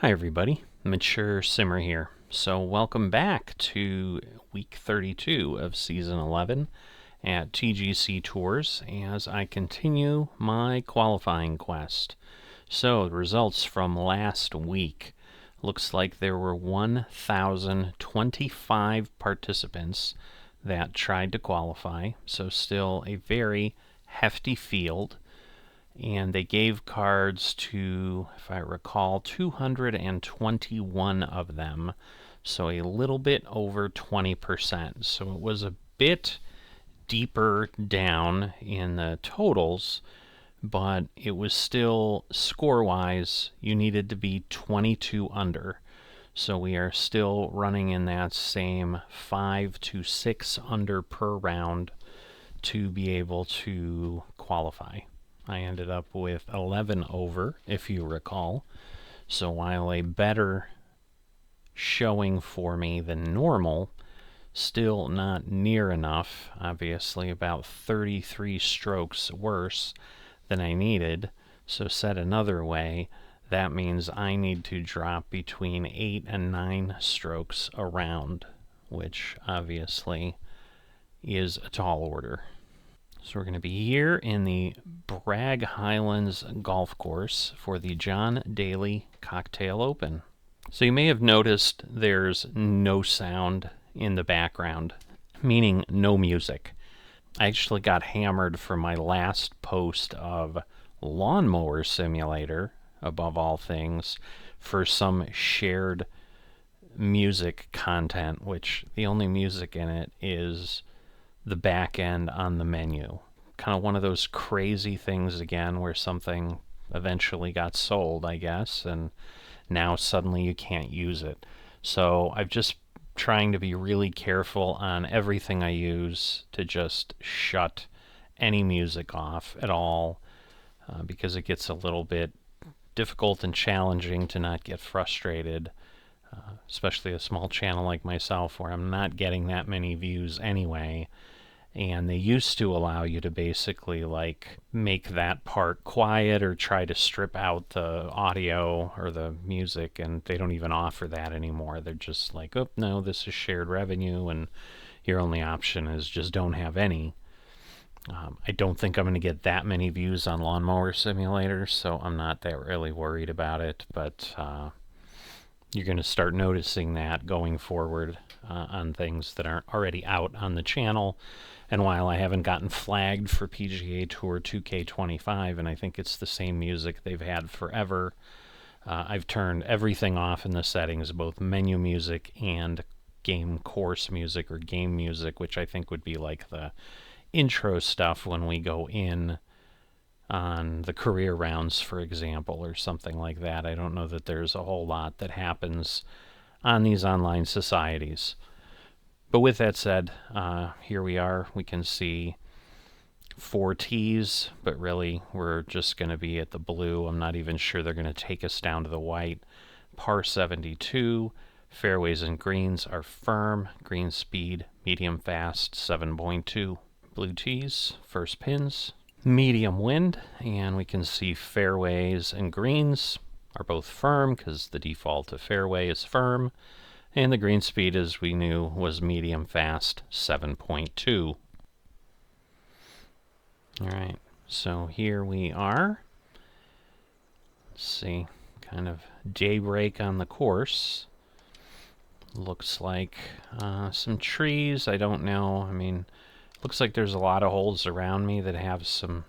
Hi everybody, Mature Simmer here. So welcome back to week 32 of season 11 at TGC Tours as I continue my qualifying quest. So the results from last week. Looks like there were 1,025 participants that tried to qualify, so still a very hefty field. And they gave cards to, if I recall, 221 of them, so a little bit over 20%. So it was a bit deeper down in the totals, but it was still, score-wise, you needed to be 22 under. So we are still running in that same 5 to 6 under per round to be able to qualify. I ended up with 11 over, if you recall. So while a better showing for me than normal, still not near enough, obviously about 33 strokes worse than I needed. So said another way, that means I need to drop between 8 and 9 strokes a round, which obviously is a tall order. So we're going to be here in the Bragg Highlands Golf Course for the John Daly Cocktail Open. So you may have noticed there's no sound in the background, meaning no music. I actually got hammered for my last post of Lawnmower Simulator, above all things, for some shared music content, which the only music in it is the back end on the menu. Kind of one of those crazy things again where something eventually got sold, I guess, and now suddenly you can't use it. So I've just trying to be really careful on everything I use to just shut any music off at all, because it gets a little bit difficult and challenging to not get frustrated, especially a small channel like myself where I'm not getting that many views anyway. And they used to allow you to basically like make that part quiet or try to strip out the audio or the music, and they don't even offer that anymore. They're just like, oh no, this is shared revenue and your only option is just don't have any. I don't think I'm going to get that many views on Lawnmower Simulator, so I'm not that really worried about it, but you're going to start noticing that going forward on things that aren't already out on the channel. And while I haven't gotten flagged for Pga Tour 2K25, and I think it's the same music they've had forever, I've turned everything off in the settings, both menu music and game course music or game music, which I think would be like the intro stuff when we go in on the career rounds, for example, or something like that. I don't know that there's a whole lot that happens on these online societies. But with that said, here we are. We can see 4 tees, but really we're just going to be at the blue. I'm not even sure they're going to take us down to the white. Par 72. Fairways and greens are firm. Green speed, medium fast, 7.2. Blue tees, first pins. Medium wind, and we can see fairways and greens are both firm because the default of fairway is firm. And the green speed, as we knew, was medium fast, 7.2. Alright, so here we are. Let's see, kind of daybreak on the course. Looks like some trees, I don't know. I mean, looks like there's a lot of holes around me that have some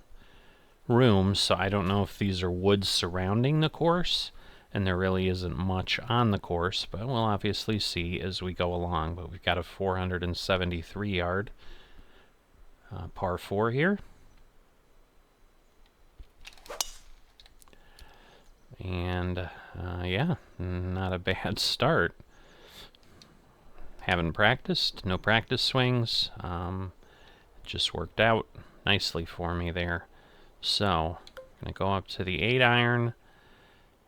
room, so I don't know if these are woods surrounding the course, and there really isn't much on the course, but we'll obviously see as we go along. But we've got a 473 yard par 4 here. And yeah, not a bad start. Haven't practiced, no practice swings. Just worked out nicely for me there. So, I'm going to go up to the 8 iron.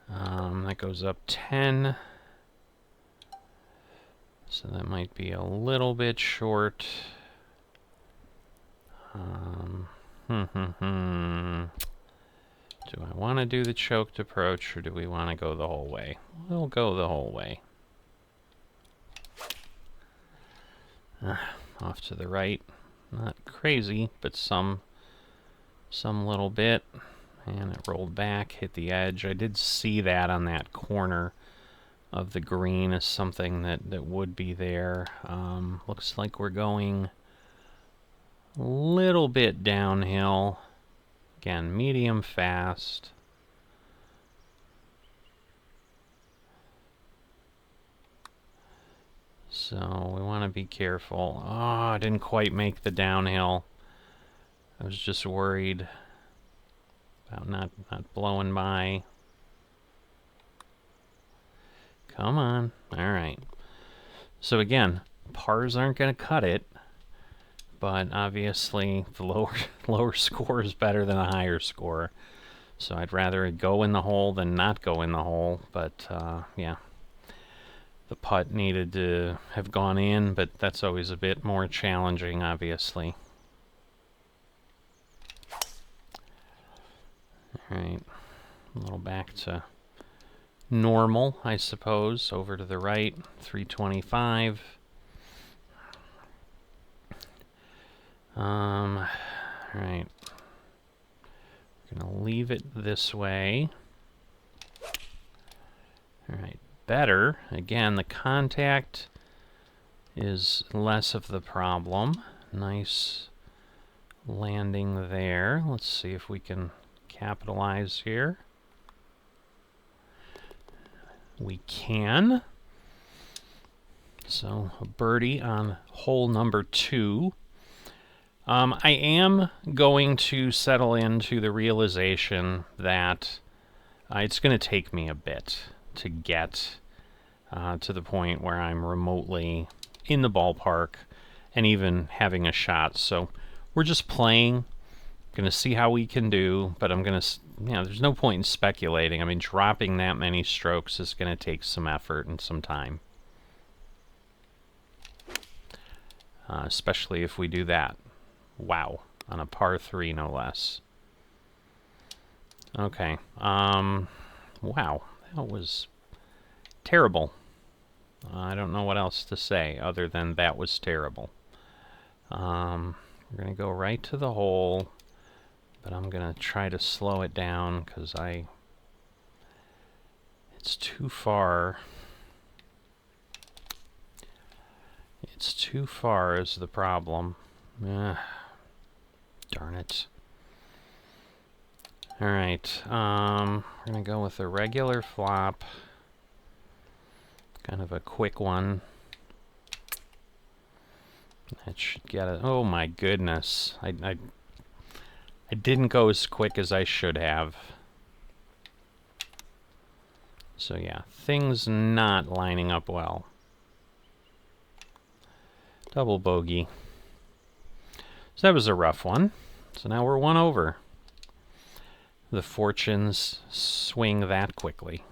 That goes up 10. So that might be a little bit short. Do I want to do the choked approach, or do we want to go the whole way? We'll go the whole way. Off to the right. Not crazy, but some little bit. And it rolled back, hit the edge. I did see that on that corner of the green as something that would be there. Looks like we're going a little bit downhill. Again, medium fast. So we want to be careful. Oh, I didn't quite make the downhill. I was just worried about not blowing by. Come on. All right. So again, pars aren't going to cut it, but obviously the lower score is better than a higher score. So I'd rather it go in the hole than not go in the hole, but yeah. The putt needed to have gone in, but that's always a bit more challenging, obviously. Alright, a little back to normal, I suppose. Over to the right, 325. Alright. We're going to leave it this way. Alright. Better. Again, the contact is less of the problem. Nice landing there. Let's see if we can capitalize here. We can. So a birdie on hole number 2. I am going to settle into the realization that it's going to take me a bit to get to the point where I'm remotely in the ballpark and even having a shot. So we're just playing, going to see how we can do, but I'm going to, there's no point in speculating. I mean, dropping that many strokes is going to take some effort and some time. Especially if we do that. Wow. On a par 3, no less. Okay. Wow. That was terrible. I don't know what else to say other than that was terrible. We're going to go right to the hole, but I'm going to try to slow it down because it's too far. It's too far is the problem. Darn it. Alright, we're going to go with a regular flop. Kind of a quick one. That should get it. Oh my goodness. I didn't go as quick as I should have. So yeah, things not lining up well. Double bogey. So that was a rough one. So now we're 1 over. The fortunes swing that quickly.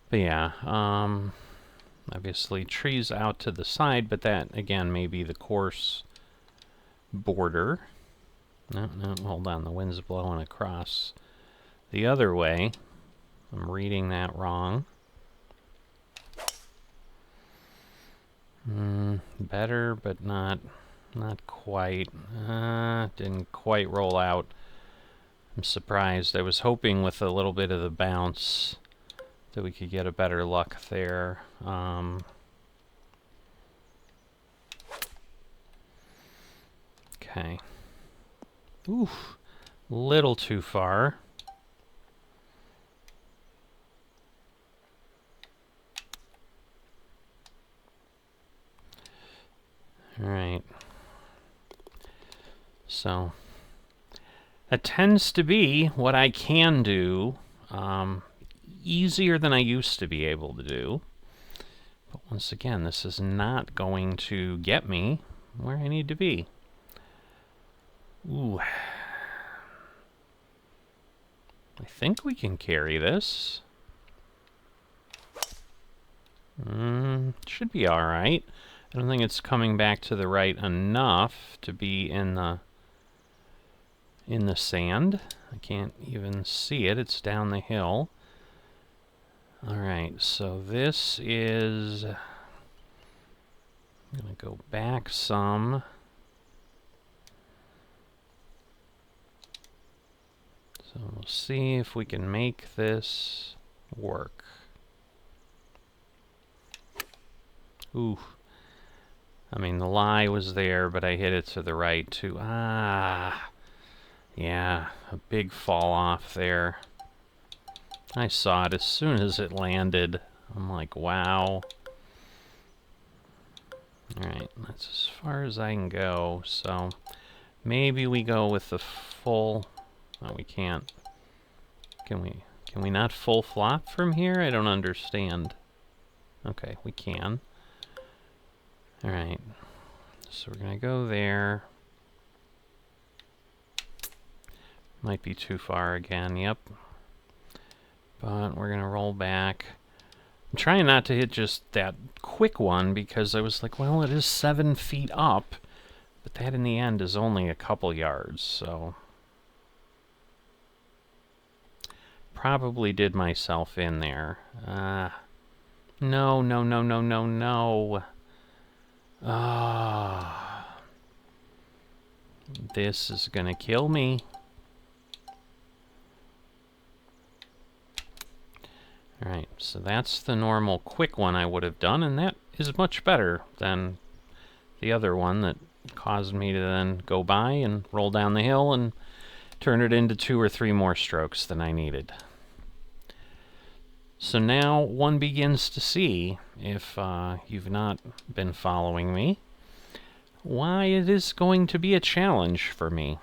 But yeah, obviously trees out to the side, but that, again, may be the course border. No, hold on, the wind's blowing across the other way. I'm reading that wrong. Better, but not quite. Didn't quite roll out. I'm surprised. I was hoping with a little bit of the bounce that we could get a better luck there. Okay. Oof. Little too far. Alright. So, that tends to be what I can do. Easier than I used to be able to do. But once again, this is not going to get me where I need to be. Ooh. I think we can carry this. Should be alright. I don't think it's coming back to the right enough to be in the in the sand. I can't even see it. It's down the hill. Alright, so this is... I'm going to go back some. So we'll see if we can make this work. Ooh. I mean, the lie was there, but I hit it to the right, too. Ah. Yeah, a big fall off there. I saw it as soon as it landed. I'm like, wow. Alright, that's as far as I can go, so maybe we go with the full... Oh, we can't. Can we not full flop from here? I don't understand. Okay, we can. Alright, so we're gonna go there. Might be too far again, yep. But we're gonna roll back. I'm trying not to hit just that quick one because I was like, well, it is 7 feet up, but that in the end is only a couple yards, so... Probably did myself in there. No, no, no, no, no, no. This is gonna kill me. Alright, so that's the normal quick one I would have done, and that is much better than the other one that caused me to then go by and roll down the hill and turn it into 2 or 3 more strokes than I needed. So now one begins to see, if you've not been following me, why it is going to be a challenge for me.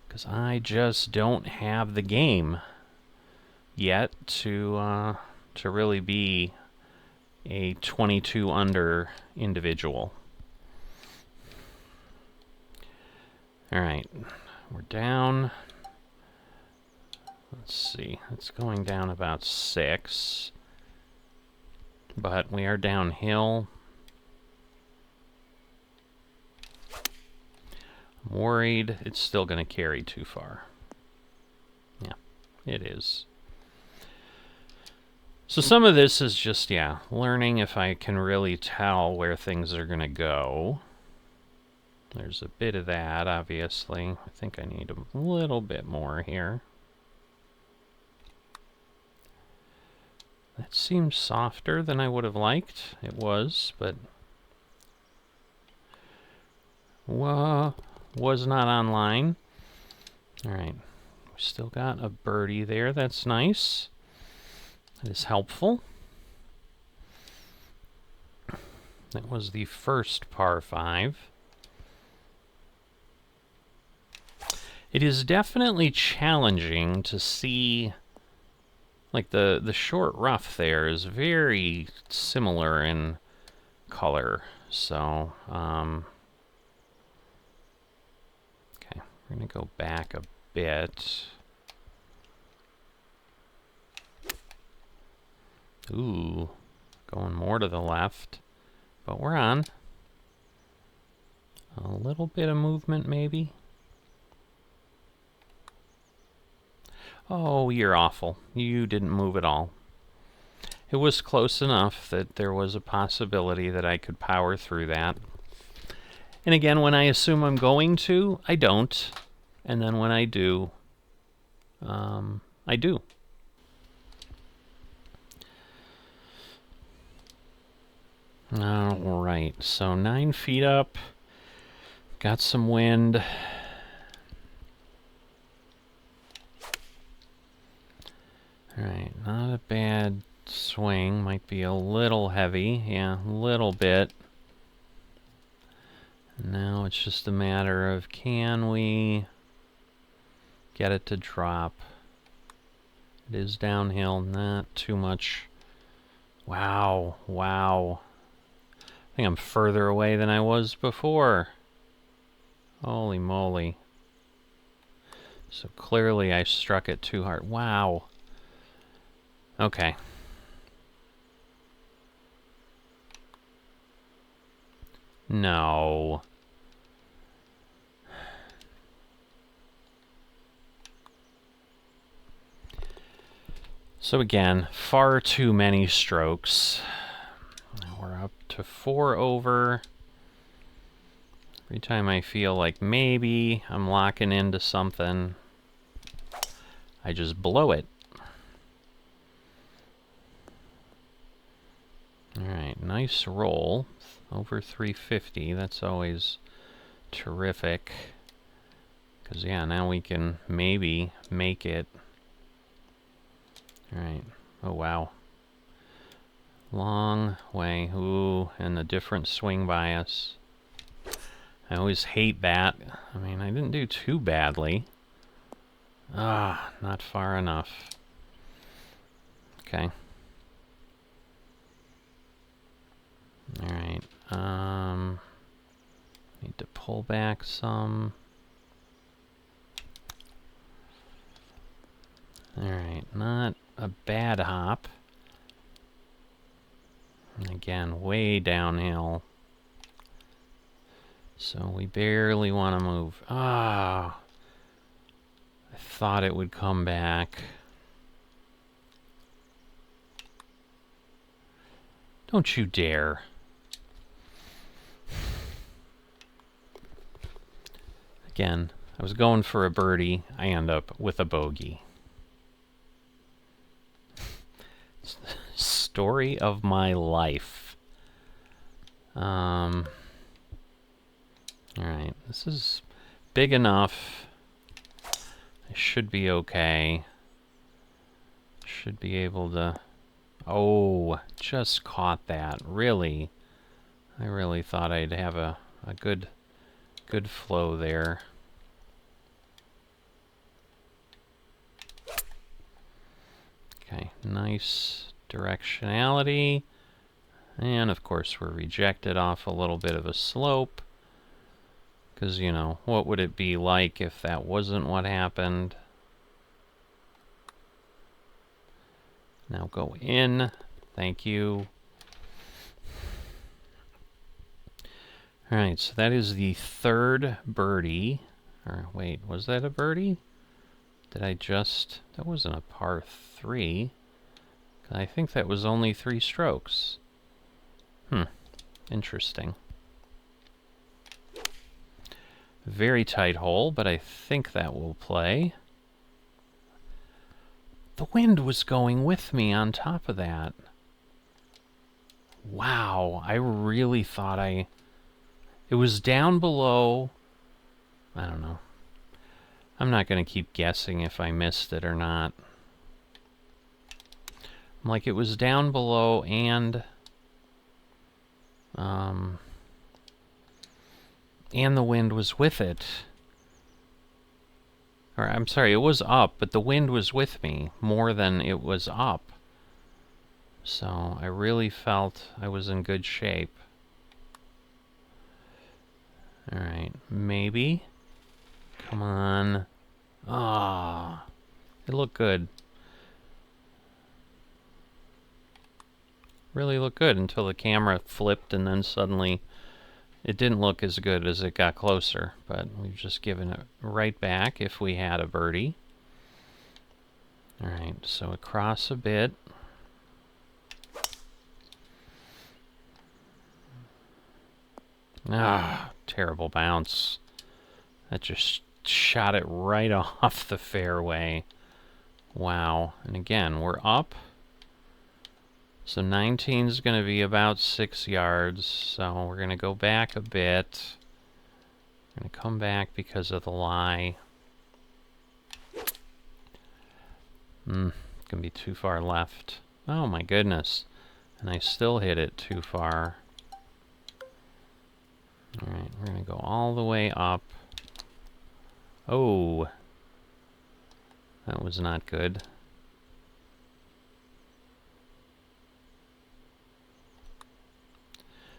Because I just don't have the game yet to really be a 22 under individual. Alright, we're down. Let's see, it's going down about 6. But we are downhill. I'm worried it's still going to carry too far. Yeah, it is. So some of this is just, yeah, learning if I can really tell where things are going to go. There's a bit of that, obviously. I think I need a little bit more here. That seems softer than I would have liked. It was, but... was not online. Alright, we still got a birdie there. That's nice. That is helpful. That was the first par 5. It is definitely challenging to see, like the short rough there is very similar in color. So, okay, we're gonna go back a bit. Ooh, going more to the left, but we're on. A little bit of movement, maybe. Oh, you're awful. You didn't move at all. It was close enough that there was a possibility that I could power through that. And again, when I assume I'm going to, I don't. And then when I do, I do. Alright, so 9 feet up. Got some wind. Alright, not a bad swing. Might be a little heavy. Yeah, a little bit. Now it's just a matter of, can we get it to drop? It is downhill, not too much. Wow, wow. I think I'm further away than I was before. Holy moly. So clearly I struck it too hard. Wow. Okay. No. So again, far too many strokes. Now we're up to 4 over. Every time I feel like maybe I'm locking into something, I just blow it. Alright, nice roll. Over 350, that's always terrific. Because, yeah, now we can maybe make it. Alright, oh wow. Long way, ooh, and a different swing bias. I always hate that. I mean, I didn't do too badly. Ah, not far enough. Okay. Alright, need to pull back some. Alright, not a bad hop. And again, way downhill. So we barely want to move. Ah, I thought it would come back. Don't you dare. Again, I was going for a birdie. I end up with a bogey. Story of my life. Alright, this is big enough. I should be okay. Should be able to... Oh, just caught that. Really? I really thought I'd have a good flow there. Okay, nice directionality. And of course we're rejected off a little bit of a slope. Because, you know, what would it be like if that wasn't what happened? Now go in. Thank you. Alright, so that is the third birdie. Or wait, was that a birdie? Did I just... That wasn't a par 3. I think that was only 3 strokes. Interesting. Very tight hole, but I think that will play. The wind was going with me on top of that. Wow, I really thought it was down below. I don't know. I'm not going to keep guessing if I missed it or not. Like, it was down below and the wind was with it. Or, I'm sorry, it was up, but the wind was with me more than it was up. So, I really felt I was in good shape. Alright, maybe. Come on. Ah, it looked good. Really looked good until the camera flipped and then suddenly it didn't look as good as it got closer. But we've just given it right back if we had a birdie. Alright, so across a bit. Ah, terrible bounce. That just shot it right off the fairway. Wow. And again, we're up. So 19 is going to be about 6 yards. So we're going to go back a bit. We're going to come back because of the lie. It's going to be too far left. Oh my goodness. And I still hit it too far. Alright, we're going to go all the way up. Oh. That was not good.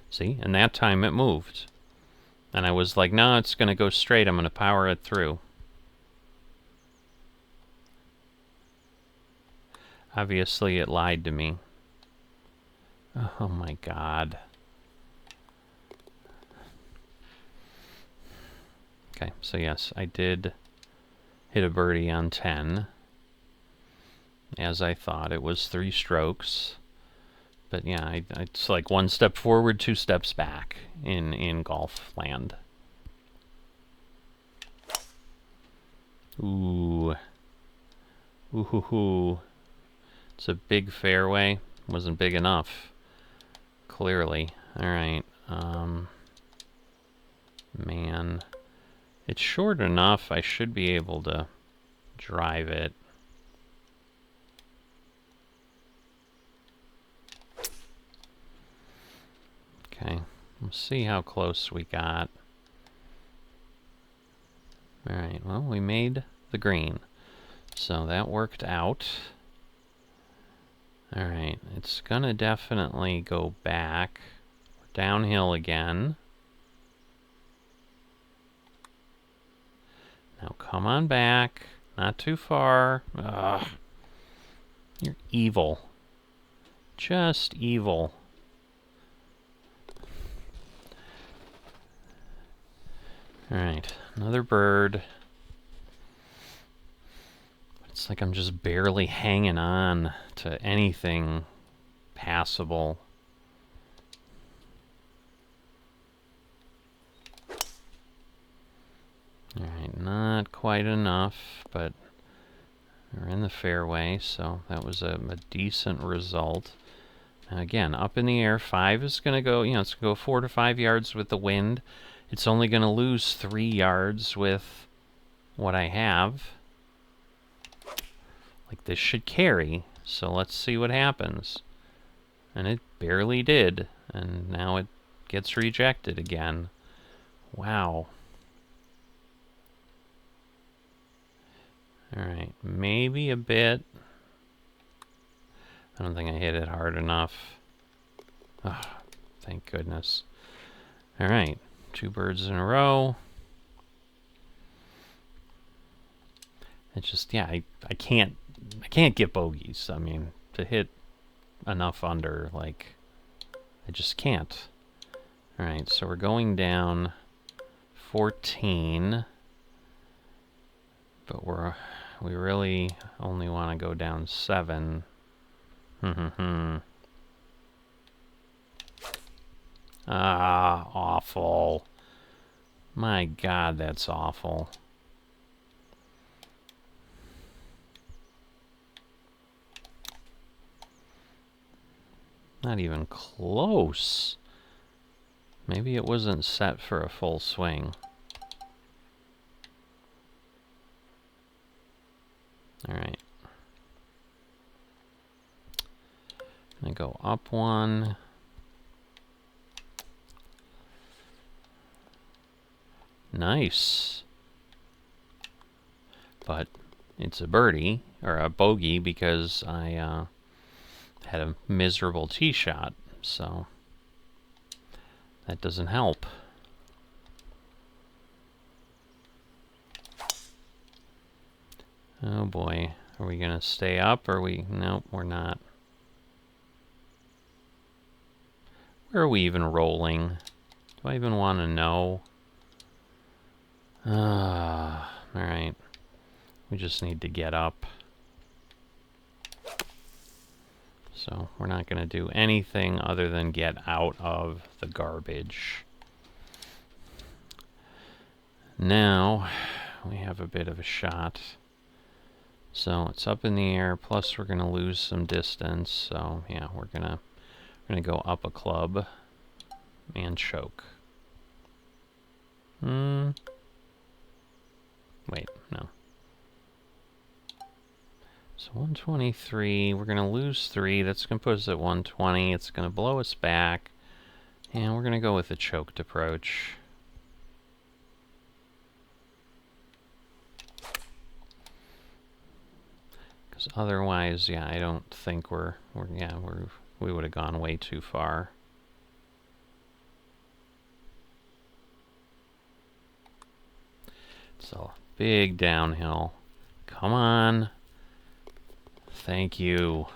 See, and that time it moved. And I was like, no, it's going to go straight. I'm going to power it through. Obviously, it lied to me. Oh my God. Okay, so yes, I did hit a birdie on 10. as I thought. It was 3 strokes. But yeah, it's like 1 step forward, 2 steps back in golf land. Ooh. Ooh hoo hoo. It's a big fairway. Wasn't big enough. Clearly. Alright. Man. It's short enough. I should be able to drive it. Okay. Let's see how close we got. Alright, well, we made the green. So that worked out. Alright, it's gonna definitely go back. Downhill again. Now come on back. Not too far. Ugh. You're evil. Just evil. Alright, another bird. It's like I'm just barely hanging on to anything passable. Alright, not quite enough, but we're in the fairway, so that was a decent result. Now again, up in the air, 5 is going to go, it's going to go 4 to 5 yards with the wind. It's only going to lose 3 yards with what I have. Like, this should carry, so let's see what happens. And it barely did, and now it gets rejected again. Wow. Alright, maybe a bit. I don't think I hit it hard enough. Oh, thank goodness. Alright, 2 birds in a row. It's just, yeah, I can't get bogeys. I mean, to hit enough under, like, I just can't. Alright, so we're going down 14. But we really only want to go down 7. Ah, awful. My God, that's awful. Not even close. Maybe it wasn't set for a full swing. Alright. Gonna go up 1. Nice. But it's a birdie, or a bogey, because I had a miserable tee shot, so that doesn't help. Oh boy, are we gonna stay up, or nope, we're not. Where are we even rolling? Do I even want to know? Alright. We just need to get up. So we're not going to do anything other than get out of the garbage. Now we have a bit of a shot. So it's up in the air, plus we're going to lose some distance. So yeah, we're going to go up a club and choke. Wait, no. So 123, we're going to lose 3. That's going to put us at 120. It's going to blow us back. And we're going to go with the choked approach. Because otherwise, yeah, I don't think we would have gone way too far. So, big downhill. Come on. Thank you.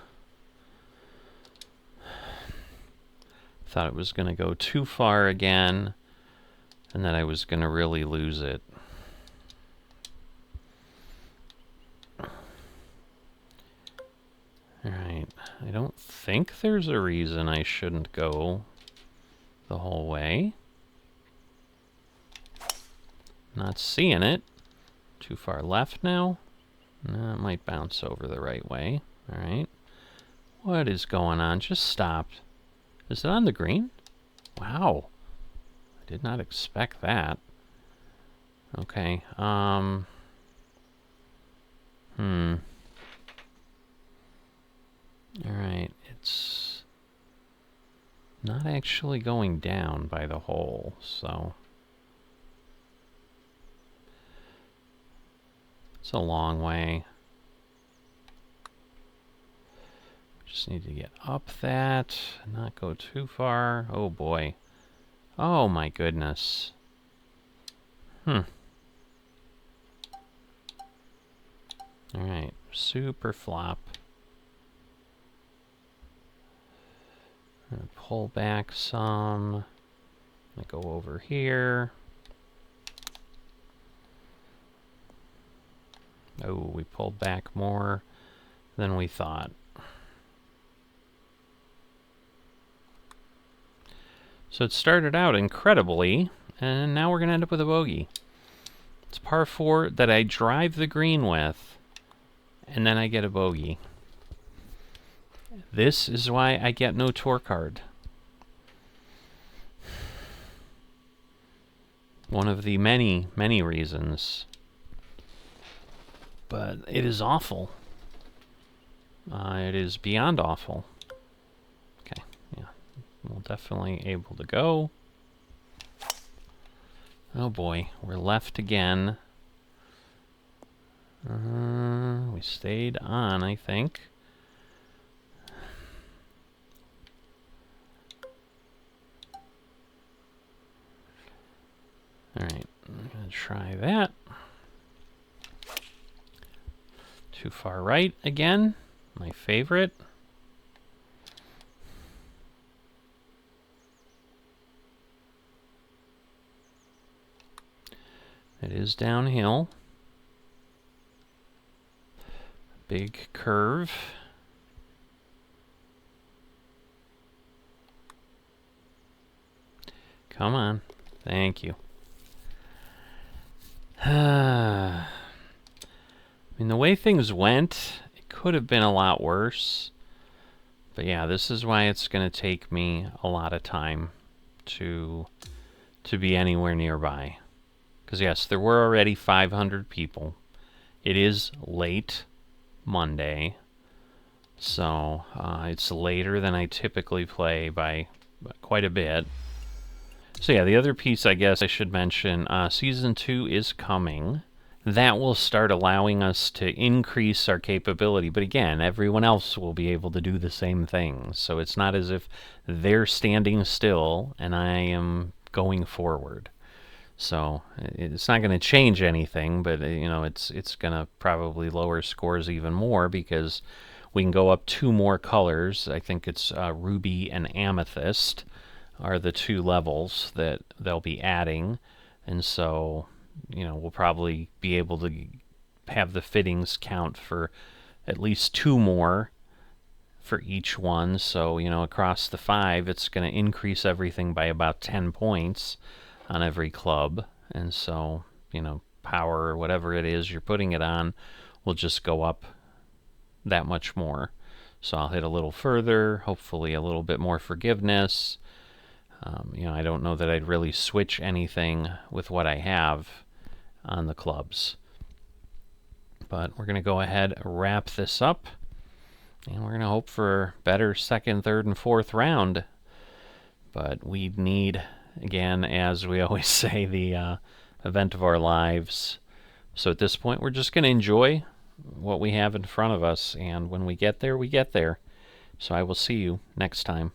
Thought it was going to go too far again, and that I was going to really lose it. I don't think there's a reason I shouldn't go the whole way. Not seeing it. Too far left now? No, it might bounce over the right way. Alright. What is going on? Just stopped. Is it on the green? Wow. I did not expect that. Okay. Alright. It's not actually going down by the hole, so it's a long way. Just need to get up that, not go too far. Oh boy. Oh my goodness. Alright, super flop. Pull back some. Go over here. Oh, we pulled back more than we thought. So it started out incredibly, and now we're going to end up with a bogey. It's par 4 that I drive the green with, and then I get a bogey. This is why I get no tour card. One of the many, many reasons. But it is awful. It is beyond awful. Okay, yeah. We're definitely able to go. Oh boy, we're left again. We stayed on, I think. Alright, I'm going to try that. Too far right again, my favorite. It is downhill. Big curve. Come on. Thank you. I mean, the way things went, it could have been a lot worse. But yeah, this is why it's going to take me a lot of time to be anywhere nearby. Because yes, there were already 500 people. It is late Monday, so it's later than I typically play by quite a bit. So yeah, the other piece I guess I should mention, Season 2 is coming. That will start allowing us to increase our capability, but again, everyone else will be able to do the same thing. So it's not as if they're standing still and I am going forward. So it's not going to change anything, but you know, it's going to probably lower scores even more because we can go up 2 more colors. I think it's ruby and amethyst are the 2 levels that they'll be adding, and so you know, we'll probably be able to have the fittings count for at least 2 more for each one. So you know, across the 5, it's going to increase everything by about 10 points on every club, and so you know, power or whatever it is you're putting it on will just go up that much more. So I'll hit a little further, hopefully a little bit more forgiveness. You know, I don't know that I'd really switch anything with what I have on the clubs, but we're going to go ahead and wrap this up, and we're going to hope for better second, third, and fourth round. But we need, again, as we always say, the event of our lives. So at this point, we're just going to enjoy what we have in front of us, and when we get there, we get there. So I will see you next time.